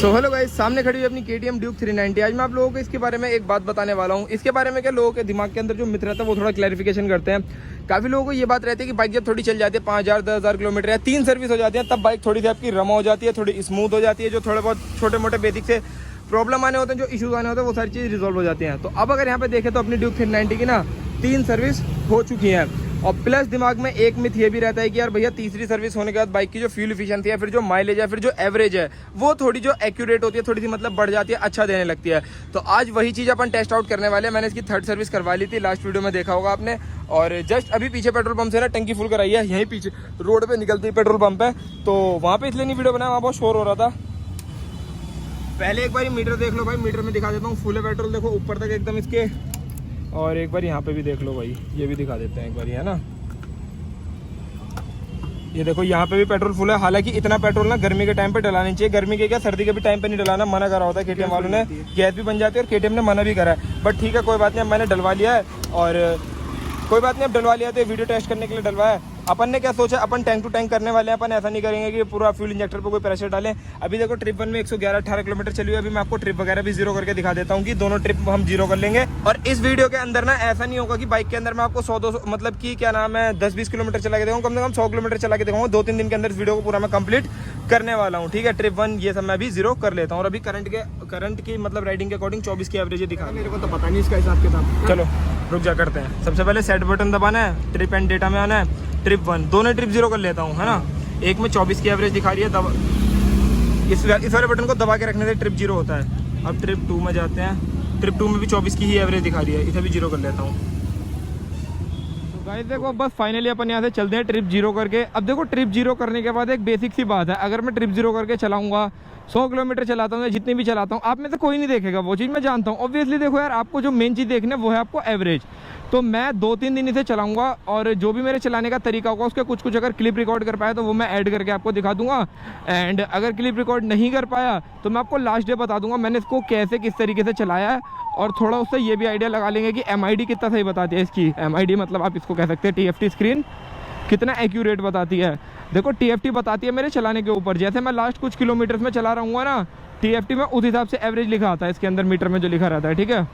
So hello guys, सामने खड़ी हुई अपनी KTM ड्यूक 390। आज मैं आप लोगों को इसके बारे में एक बात बताने वाला हूँ। इसके बारे में क्या लोगों के दिमाग के अंदर जो मिथ रहता है वो थोड़ा क्लैरिफिकेशन करते हैं। काफ़ी लोगों को ये बात रहती है कि बाइक जब थोड़ी चल जाती है 5000 10,000 किलोमीटर या 3 सर्विस हो जाती है तब बाइक थोड़ी सी आपकी रमा हो जाती है, थोड़ी स्मूथ हो जाती है। जो थोड़े बहुत छोटे मोटे बेसिक से प्रॉब्लम आने होते हैं, जो इशूज़ आने होते हैं, वो सारी चीज़ रिजॉल्व हो जाती हैं। तो अब अगर यहाँ पे देखें तो अपनी ड्यूक 390 की ना 3 सर्विस हो चुकी हैं। और प्लस दिमाग में एक मिथ ये भी रहता है कि यार भैया तीसरी सर्विस होने के बाद बाइक की जो फ्यूल एफिशिएंसी है, फिर जो माइलेज है, फिर जो एवरेज है, वो थोड़ी जो एक्यूरेट होती है, थोड़ी सी मतलब बढ़ जाती है, अच्छा देने लगती है। तो आज वही चीज़ अपन टेस्ट आउट करने वाले हैं। मैंने इसकी 3rd सर्विस करवा ली थी, लास्ट वीडियो में देखा होगा आपने। और जस्ट अभी पीछे पेट्रोल पंप से ना टंकी फुल कराई है, यहीं पीछे रोड पर निकलती पेट्रोल पंप है, तो वहाँ पर इसलिए नहीं वीडियो बनाया, वहाँ बहुत शोर हो रहा था। पहले एक बार मीटर देख लो भाई, मीटर में दिखा देता हूँ। फुल है पेट्रोल, देखो ऊपर तक एकदम इसके। और एक बार यहाँ पे भी देख लो भाई, ये भी दिखा देते हैं एक बार, है ना। ये देखो यहाँ पे भी पेट्रोल फुल है। हालांकि इतना पेट्रोल ना गर्मी के टाइम पे डलाना नहीं चाहिए। गर्मी के क्या, सर्दी के भी टाइम पे नहीं डलाना, मना करा होता है KTM वालों ने। गैस भी बन जाती है और KTM ने मना भी करा है। बट ठीक है, कोई बात नहीं, मैंने डलवा लिया है। और कोई बात नहीं, अब डलवा लिया तो वीडियो टेस्ट करने के लिए डलवाया। अपन ने क्या सोचा, अपन टैंक टू टैंक करने वाले हैं। अपन ऐसा नहीं करेंगे कि पूरा फ्यूल इंजेक्टर पे कोई प्रेशर डालें। अभी देखो ट्रिप 1 में 111-18 किलोमीटर चली हुई है। अभी मैं आपको ट्रिप वगैरह भी जीरो करके दिखा देता हूँ कि दोनों ट्रिप हम जीरो कर लेंगे। और इस वीडियो के अंदर ना ऐसा नहीं होगा कि बाइक के अंदर मैं आपको 100-200 मतलब कि क्या नाम है 10-20 किलोमीटर चला के देखूँगा, कम से कम 100 किलोमीटर चला के देखूँगा। 2-3 दिन के अंदर इस वीडियो को पूरा मैं कंप्लीट करने वाला हूँ। ठीक है, ट्रिप 1 ये सब मैं अभी जीरो कर लेता हूँ। और अभी करंट की मतलब राइडिंग के अकॉर्डिंग 24 की एवरेज दिखा। मेरे को तो पता नहीं इसका हिसाब किताब। चलो रुक जा, करते हैं। सबसे पहले सेट बटन दबाना है, ट्रिप एंड डेटा में आना है। ट्रिप 1 दोनों ट्रिप जीरो कर लेता हूँ, है ना। एक में 24 की एवरेज दिखा रही है, इस वाले बटन को दबा के रखने से ट्रिप जीरो होता है। अब ट्रिप 2 में जाते हैं। ट्रिप 2 में भी 24 की ही एवरेज दिखा रही है, इसे भी जीरो कर लेता हूँ। तो गाइस देखो, बस फाइनली अपन यहाँ से चलते हैं ट्रिप जीरो करके। अब देखो ट्रिप जीरो करने के बाद एक बेसिक सी बात है, अगर मैं ट्रिप जीरो करके चलाऊंगा, 100 किलोमीटर चलाता हूँ या जितनी भी चलाता हूँ, आप में से कोई नहीं देखेगा, वो चीज़ मैं जानता हूँ। ऑब्वियसली देखो यार, आपको जो मेन चीज़ देखना है वो है आपको एवरेज। तो मैं 2-3 दिन इसे चलाऊंगा और जो भी मेरे चलाने का तरीका होगा उसके कुछ अगर क्लिप रिकॉर्ड कर पाया तो वो मैं ऐड करके आपको दिखा दूंगा। एंड अगर क्लिप रिकॉर्ड नहीं कर पाया तो मैं आपको लास्ट डे बता दूंगा मैंने इसको कैसे किस तरीके से चलाया है। और थोड़ा उससे ये भी आइडिया लगा लेंगे कि MID कितना सही बताती है इसकी। MID मतलब आप इसको कह सकते हैं TFT स्क्रीन कितना एक्यूरेट बताती है। देखो TFT बताती है मेरे चलाने के ऊपर। जैसे मैं लास्ट कुछ किलोमीटर्स में चला रहूँगा ना, TFT में उस हिसाब से एवरेज लिखा आता है इसके अंदर, मीटर में जो लिखा रहता है। ठीक है,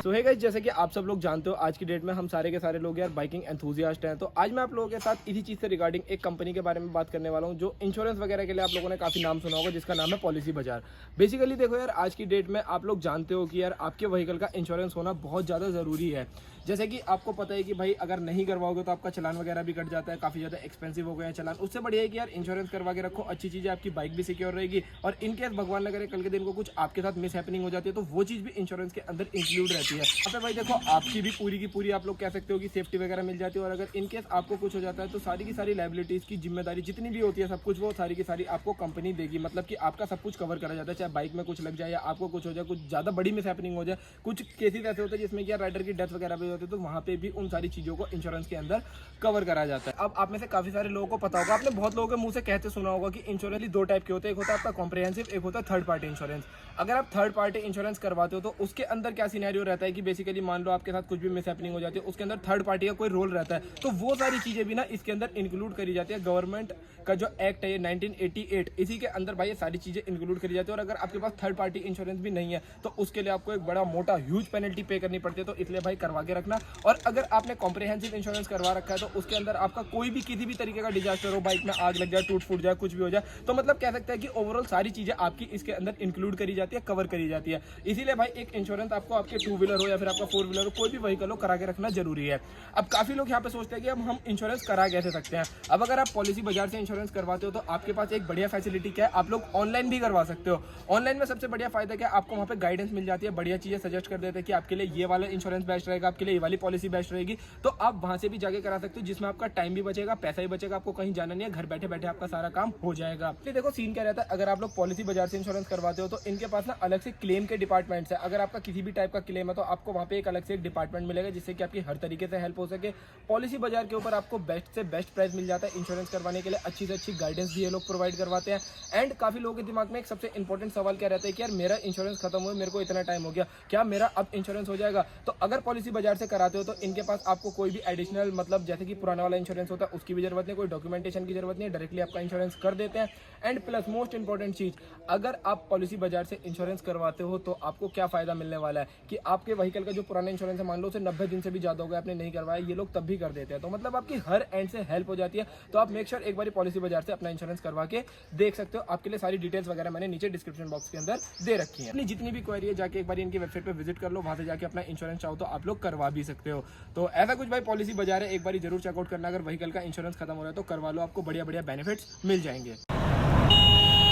तो है गाइस, जैसे कि आप सब लोग जानते हो आज की डेट में हम सारे के सारे लोग यार बाइकिंग एंथुसियास्ट हैं। तो आज मैं आप लोगों के साथ इसी चीज़ से रिगार्डिंग एक कंपनी के बारे में बात करने वाला हूं जो इंश्योरेंस वगैरह के लिए आप लोगों ने काफ़ी नाम सुना होगा, जिसका नाम है पॉलिसी बाजार। बेसिकली देखो यार, आज की डेट में आप लोग जानते हो कि यार आपके व्हीकल का इंश्योरेंस होना बहुत ज़्यादा ज़रूरी है। जैसे कि आपको पता है कि भाई अगर नहीं करवाओगे तो आपका चलान वगैरह भी कट जाता है, काफ़ी ज़्यादा एक्सपेंसिव हो गया है चलान। उससे बढ़िया है कि यार इंश्योरेंस करवा के रखो, अच्छी चीज़ है, आपकी बाइक भी सिक्योर रहेगी। और इनकेस भगवान न करे कल के दिन को कुछ आपके साथ मिस हैपनिंग हो जाती है तो वो चीज़ भी इंश्योरेंस के अंदर इंक्लूड रहती है। अब तो भाई देखो, आपकी भी पूरी की पूरी आप लोग कह सकते हो कि सेफ्टी वगैरह मिल जाती है। और अगर इनकेस आपको कुछ हो जाता है तो सारी की सारी लायबिलिटीज़ की जिम्मेदारी जितनी भी होती है, सब कुछ वो सारी की सारी आपको कंपनी देगी। मतलब कि आपका सब कुछ कवर करा जाता है, चाहे बाइक में कुछ लग जाए या आपको कुछ हो जाए, कुछ ज़्यादा बड़ी मिस हैपनिंग हो जाए। कुछ केसेस ऐसे होते हैं जिसमें कि यार राइडर की डेथ वगैरह भी होती है, तो वहाँ पे भी उन सारी चीज़ों को इंश्योरेंस के अंदर कवर करा जाता है। अब आप में से काफ़ी सारे लोगों को पता होगा, आपने बहुत लोगों के मुंह से कहते सुना होगा कि इंश्योरेंस 2 टाइप के होते हैं, एक होता है आपका कॉम्प्रिहेंसिव, एक होता है थर्ड पार्टी इंश्योरेंस। अगर आप थर्ड पार्टी इंश्योरेंस करवाते हो तो उसके अंदर क्या सिनेरियो रहता है कि बेसिकली मान लो आपके साथ कुछ भी मिस हैपनिंग हो जाती है, उसके अंदर थर्ड पार्टी का कोई रोल रहता है। तो वो सारी चीज़ें भी ना इसके अंदर इंक्लूड करी जाती है। गवर्नमेंट का जो एक्ट है 1988, इसी के अंदर भाई ये सारी चीज़ें इंक्लूड करी जाती है। और अगर आपके पास थर्ड पार्टी इंश्योरेंस भी नहीं है तो उसके लिए आपको एक बड़ा मोटा ह्यूज पेनल्टी पे करनी पड़ती है। तो इसलिए भाई करवा के रखना। और अगर आपने कॉम्प्रिहेंसिव इंश्योरेंस करवा रखा है तो उसके अंदर आपका कोई भी किसी भी तरीके का डिजास्टर हो, बाइक में आग लग जाए, टूट फूट जाए, कुछ भी हो जाए, तो मतलब कह सकते हैं कि ओवरऑल सारी चीजें आपकी इसके अंदर इंक्लूड करी जाती है, कवर करी जाती है। इसीलिए भाई एक इंश्योरेंस आपको आपके 2 व्हीलर हो या फिर आपका 4 व्हीलर हो, कोई भी व्हीकल हो, करा के रखना जरूरी है। अब काफी लोग यहाँ पे सोचते हैं कि अब हम इंश्योरेंस करा कैसे सकते हैं। अब अगर आप पॉलिसी बाजार से इंश्योरेंस करवाते हो तो आपके पास एक बढ़िया फैसिलिटी क्या है, आप लोग ऑनलाइन भी करवा सकते हो। ऑनलाइन में सबसे बढ़िया फायदा क्या है, आपको वहाँ पे गाइडेंस मिल जाती है, बढ़िया चीजें सजेस्ट कर देते हैं कि आपके लिए ये वाला इंश्योरेंस बेस्ट रहेगा, आपके लिए ये वाली पॉलिसी बेस्ट रहेगी। तो आप वहां से भी जाके करा सकते हो, जिसमें आपका टाइम भी बचेगा, पैसा भी बचेगा, आपको कहीं जाना नहीं है, घर बैठे बैठे आपका सारा काम हो जाएगा। देखो सीन क्या रहता है, अगर आप लोग पॉलिसी बाजार से इंश्योरेंस करवाते हो तो इनके पास ना अलग से क्लेम के डिपार्टमेंट्स है। अगर आपका किसी भी टाइप का क्लेम है तो आपको वहाँ पे एक अलग से एक डिपार्टमेंट मिलेगा जिससे कि आपकी हर तरीके से हेल्प हो सके। पॉलिसी बाजार के ऊपर आपको बेस्ट से बेस्ट प्राइस मिल जाता है इंश्योरेंस करवाने के लिए, अच्छी से अच्छी गाइडेंस भी ये लोग प्रोवाइड करवाते हैं। एंड काफी लोगों के दिमाग में एक सबसे इंपॉर्टेंट सवाल क्या रहता है कि यार मेरा इंश्योरेंस खत्म हुआ, मेरे को इतना टाइम हो गया, क्या मेरा अब इंश्योरेंस हो जाएगा। तो अगर पॉलिसी बाजार से कराते हो तो इनके पास आपको कोई भी एडिशनल मतलब जैसे कि पुराना वाला इंश्योरेंस होता है उसकी भी जरूरत नहीं, कोई डॉक्यूमेंटेशन की जरूरत नहीं है, डायरेक्टली आपका इंश्योरेंस कर देते हैं। एंड प्लस मोस्ट इंपॉर्टेंट चीज, अगर आप पॉलिसी बाजार से इंश्योरेंस करवाते हो तो आपको क्या फायदा मिलने वाला है कि आपके व्हीकल का जो पुराना इंश्योरेंस है, मान लो उसे 90 दिन से भी ज्यादा हो गया आपने नहीं करवाया, ये लोग तब भी कर देते हैं। तो मतलब आपकी हर एंड से हेल्प हो जाती है। तो आप मेक श्योर एक बार पॉलिसी बाजार से अपना इंश्योरेंस करवा के देख सकते हो। आपके लिए सारी डिटेल्स वगैरह मैंने नीचे डिस्क्रिप्शन बॉक्स के अंदर दे रखी है। अपनी जितनी भी क्वेरी है जाके एक बार इनकी वेबसाइट पे विजिट कर लो, वहां से जाके अपना इंश्योरेंस चाहो तो आप लोग करवा भी सकते हो। तो ऐसा कुछ भाई पॉलिसी बाजार है, एक बार जरूर चेकआउट करना। अगर व्हीकल का इंश्योरेंस खत्म हो रहा है तो करवा लो, आपको बढ़िया बढ़िया बेनिफिट्स मिल जाएंगे।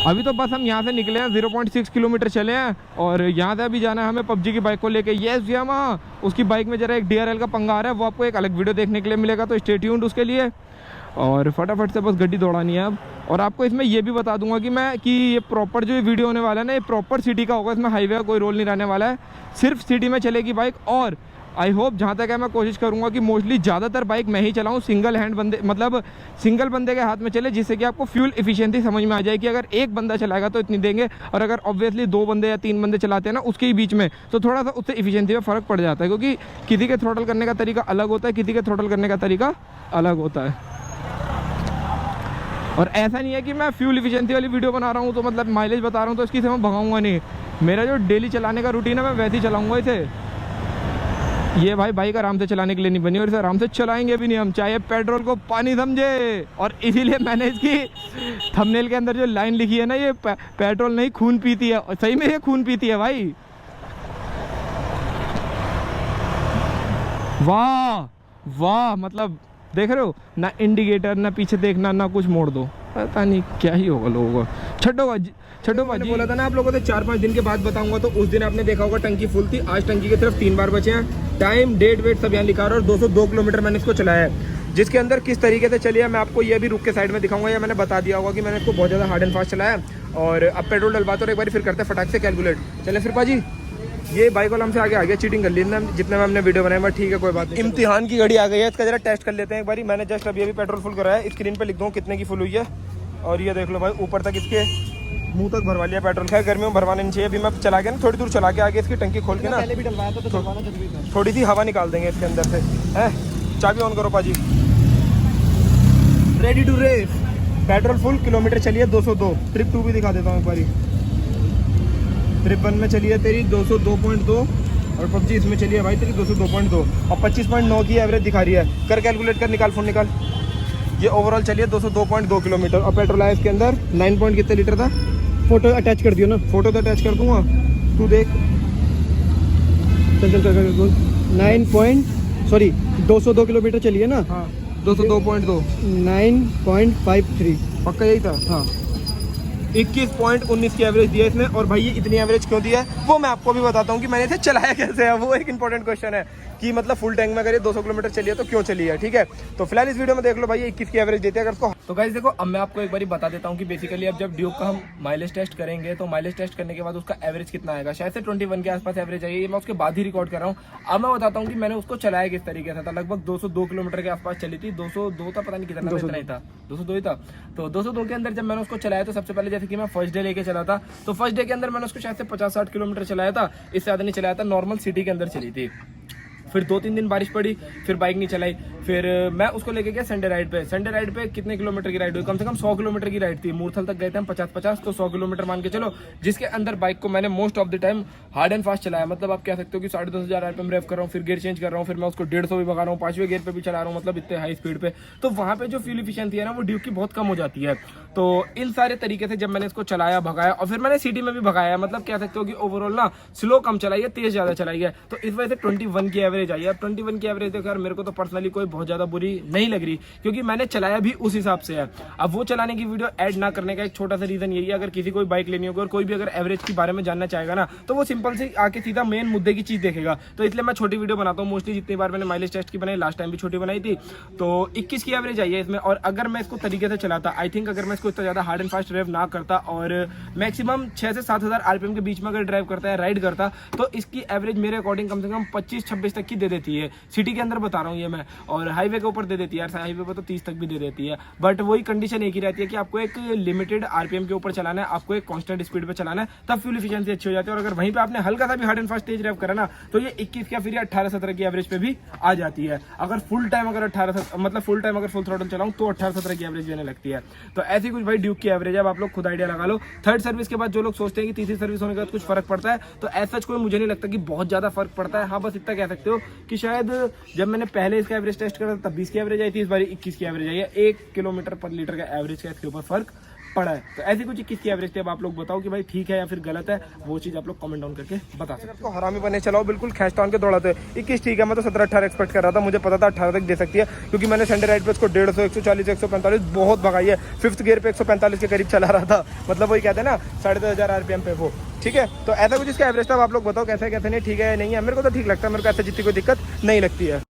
अभी तो बस हम यहाँ से निकले हैं, 0.6 किलोमीटर चले हैं और यहाँ से अभी जाना है हमें पबजी की बाइक को लेके। यस यामा, उसकी बाइक में जरा एक DRL का पंगा आ रहा है, वो आपको एक अलग वीडियो देखने के लिए मिलेगा, तो स्टे ट्यून्ड उसके लिए। और फटाफट से बस गड्डी दौड़ानी है अब। और आपको इसमें ये भी बता दूंगा कि ये प्रॉपर जो ये वीडियो होने वाला है ना, ये प्रॉपर सिटी का होगा, इसमें हाईवे का कोई रोल नहीं रहने वाला है, सिर्फ सिटी में चलेगी बाइक। और आई होप जहाँ तक है मैं कोशिश करूँगा कि मोस्टली ज़्यादातर बाइक मैं ही चलाऊँ, सिंगल हैंड बंदे मतलब सिंगल बंदे के हाथ में चले, जिससे कि आपको फ्यूल इफिशिएंसी समझ में आ जाए कि अगर एक बंदा चलाएगा तो इतनी देंगे, और अगर ऑब्वियसली 2 बंदे या 3 बंदे चलाते हैं ना उसके ही बीच में, तो थोड़ा सा उससे इफिशिएंसी में फ़र्क पड़ जाता है, क्योंकि किसी के थ्रोटल करने का तरीका अलग होता है, किसी के थ्रोटल करने का तरीका अलग होता है। और ऐसा नहीं है कि मैं फ्यूल इफिशिएंसी वाली वीडियो बना रहा हूँ तो मतलब माइलेज बता रहा हूँ तो इसकी से मैं भगाऊंगा नहीं। मेरा जो डेली चलाने का रूटीन है मैं वैसे ही चलाऊंगा इसे। ये भाई बाइक आराम से चलाने के लिए नहीं बनी, और इसे आराम से चलाएंगे भी नहीं हम, चाहे पेट्रोल को पानी समझे। और इसीलिए मैंने इसकी थंबनेल के अंदर जो लाइन लिखी है ना, ये पेट्रोल नहीं खून पीती है, और सही में ये खून पीती है भाई। वाह वाह, मतलब देख रहे हो ना, इंडिकेटर ना पीछे देखना ना कुछ, मोड़ दो, पता नहीं क्या ही होगा लोगों को। छड्डो भाजी, बोला था ना आप लोगों को 4-5 दिन के बाद बताऊंगा, तो उस दिन आपने देखा होगा टंकी फुल थी। आज टंकी के सिर्फ 3 बार बचे हैं। टाइम डेट वेट सब यहाँ लिखा है, और 202 किलोमीटर मैंने इसको चलाया है, जिसके अंदर किस तरीके से चलिए मैं आपको ये भी रुक के साइड में दिखाऊंगा, या मैंने बता दिया होगा कि मैंने इसको बहुत ज़्यादा हार्ड एंड फास्ट चलाया। और अब पेट्रोल डलवाते और एक बार फिर करते हैं फटाक से कैलकुलेट। चले फिर पाजी, ये बाइक वाला हमसे आगे आ गया, चीटिंग कर ली ना जितने में हमने वीडियो बनाया, बट ठीक है कोई बात नहीं। इम्तिहान की घड़ी आ गई है, इसका जरा टेस्ट कर लेते हैं एक बारी। मैंने जस्ट अभी पेट्रोल फुल कराया है, स्क्रीन पे लिख दूँ कितने की फुल हुई है। और ये देख लो भाई, ऊपर तक इसके मुंह तक भरवा लिया पेट्रोल। खैर गर्मियों में भरवाना नहीं चाहिए, अभी मैं चला के ना थोड़ी दूर चला के आगे इसकी टंकी खोल के ना पहले भी डलवाया था तो डलवाना जरूरी था, थोड़ी सी हवा निकाल देंगे इसके अंदर से। है चाबी ऑन करो पाजी, ready to race. Petrol full, kilometre चलिए 202। ट्रिप 2 भी दिखा देता हूँ एक बारी। ट्रिप 1 में चलिए तेरी 202.2, और पबजी इसमें चलिए भाई तेरी 202.2, और 25.9 की एवरेज दिखा रही है। कर कैलकुलेट कर, निकाल फोन निकाल। ये ओवरऑल चलिए 202.2 किलोमीटर, और पेट्रोल आया इसके अंदर 9 पॉइंट कितने लीटर था। फोटो अटैच कर दियो ना, फोटो तो अटैच कर दूंगा, तू देख। चल 202 किलोमीटर चलिए ना। हाँ 202.2, 9.53 पक्का यही था। हाँ 21.19 की एवरेज दी है इसने। और भाई ये इतनी एवरेज क्यों दी है वो मैं आपको भी बताता हूँ कि मैंने इसे चलाया कैसे है। वो एक इंपॉर्टेंट क्वेश्चन है कि मतलब फुल टैंक में अगर ये 200 किलोमीटर चलिए तो क्यों चली है, ठीक है। तो फिलहाल इस वीडियो में देख लो भाई 21 की एवरेज देते हैं अगर उसको। तो गाइस देखो, अब मैं आपको एक बार बता देता हूँ कि बेसिकली अब जब ड्यूक का हम माइलेज टेस्ट करेंगे तो माइलेज टेस्ट करने के बाद उसका एवरेज कितना आएगा, शायद से 21 के आसपास एवरेज आई है। मैं उसके बाद ही रिकॉर्ड कर रहा हूँ। अब मैं बताता हूँ कि मैंने उसको चलाया किस तरीके से था। लगभग 202 किलोमीटर के आसपास चली थी, 202 था, पता नहीं कितना, 202 ही था, 202 ही था। तो 202 के अंदर जब मैंने उसको चलाया तो सबसे पहले जैसे कि मैं फर्स्ट डे लेके चला था, तो फर्स्ट डे के अंदर मैंने उसको शायद से 50-60 किलोमीटर चलाया था, इससे ज़्यादा नहीं चलाया था। नॉर्मल सिटी के अंदर चली थी। फिर 2-3 दिन बारिश पड़ी, फिर बाइक नहीं चलाई। फिर मैं उसको लेके गया संडे राइड पे। संडे राइड पे कितने किलोमीटर की राइड हुई, कम से कम 100 किलोमीटर की राइड थी। मूर्थल तक गए थे हम 50-50, तो 100 किलोमीटर मान के चलो, जिसके अंदर बाइक को मैंने most of the time hard and fast चलाया। मतलब आप कह सकते हो कि 10,500 RPM रेव कर रहा हूँ, फिर गियर चेंज कर रहा हूँ, फिर मैं उसको 150 भी भगा रहा हूँ, 5वें गियर पे भी चला रहा हूँ, मतलब इतने हाई स्पीड पे। तो वहाँ पे जो फ्यूल इफिशिएंसी है ना वो ड्यूक की बहुत कम हो जाती है। तो इन सारे तरीके से जब मैंने इसको चलाया, भगाया, और फिर मैंने सिटी में भी भगाया, मतलब कह सकते हो कि ओवरऑल ना स्लो कम चलाई है, तेज ज्यादा चलाई है। तो इस वजह से 21 की एवरेज आई है। 21 की एवरेज देखो यार, मेरे को तो पर्सनली कोई बहुत ज्यादा बुरी नहीं लग रही, क्योंकि मैंने चलाया भी उस हिसाब से है। अब वो चलाने की वीडियो ऐड ना करने का एक छोटा सा रीजन यही है, अगर किसी कोई बाइक लेनी होगी और कोई भी अगर एवरेज के बारे में जानना चाहेगा ना, तो वो सिंपल से आके सीधा मेन मुद्दे की चीज देखेगा। तो इसलिए मैं छोटी वीडियो बनाता हूँ मोस्टली। जितनी बार मैंने माइलेज टेस्ट की बनाई, लास्ट टाइम भी छोटी बनाई थी, तो 21 की एवरेज आई है इसमें। और अगर मैं इसको तरीके से चलाता, आई थिंक अगर मैं इसको इतना ज्यादा हार्ड एंड फास्ट ड्राइव ना करता और मैक्सिमम 6 से 7,000 RPM के बीच में अगर ड्राइव करता है, राइड करता, तो इसकी एवरेज मेरे अकॉर्डिंग कम से कम 25-26 तक की की दे देती है, सिटी के अंदर बता रहा हूँ ये मैं, और हाईवे के ऊपर दे देती है यार, हाईवे पर तो 30 तक भी दे देती है। बट वही कंडीशन एक ही रहती है कि आपको एक लिमिटेड आरपीएम के ऊपर चलाना है, आपको एक कांस्टेंट स्पीड पे चलाना है, तब फ्यूल एफिशिएंसी अच्छी हो जाती है। और अगर वहीं पे आपने हल्का सा भी हार्ड एंड फास्ट तेज रैप करा ना, तो ये 21 या फिर 18-17 की एवरेज पे भी आ जाती है। अगर फुल टाइम अगर 18 मतलब फुल टाइम अगर फुल थ्रॉटल चलाऊं तो 18-17 की एवरेज देने लगती है। तो ऐसी कुछ भाई ड्यूक की एवरेज है, अब आप लोग खुद आइडिया लगा लो। थर्ड सर्विस के बाद जो लोग सोचते हैं कि तीसरी सर्विस होने के बाद कुछ फर्क पड़ता है, तो ऐसा कोई मुझे नहीं लगता कि बहुत ज्यादा फर्क पड़ता है। हाँ बस इतना कह सकते हो कि शायद जब मैंने पहले इसका एवरेज टेस्ट करा तब 20 की एवरेज आई थी, इस बार 21 की एवरेज आई है। 1 किलोमीटर पर लीटर का एवरेज का इसके ऊपर फर्क पड़ा है। तो ऐसी कुछ 21 की एवरेज थी। अब आप लोग बताओ कि भाई ठीक है या फिर गलत है, वो चीज आप लोग कमेंट डाउन करके बता सकते हो। हरामी बने चलाओ, बिल्कुल खींच तान के दौड़ाते। 21 ठीक है, मैं तो 17-18 एक्सपेक्ट कर रहा था, मुझे पता था 18 तक दे सकती है, क्योंकि मैंने संडे राइड पे इसको 150, 140, 145 बहुत भगाई है। 5th गियर पे 145 के करीब चला रहा था, मतलब वही कहते हैं ना 10,500 आरपीएम पे वो। ठीक है, तो ऐसा कुछ इसका एवरेज था। आप लोग बताओ कैसा है कैसा नहीं, ठीक है या नहीं है। मेरे को तो ठीक लगता है, मेरे को ऐसे जितनी कोई दिक्कत नहीं लगती है।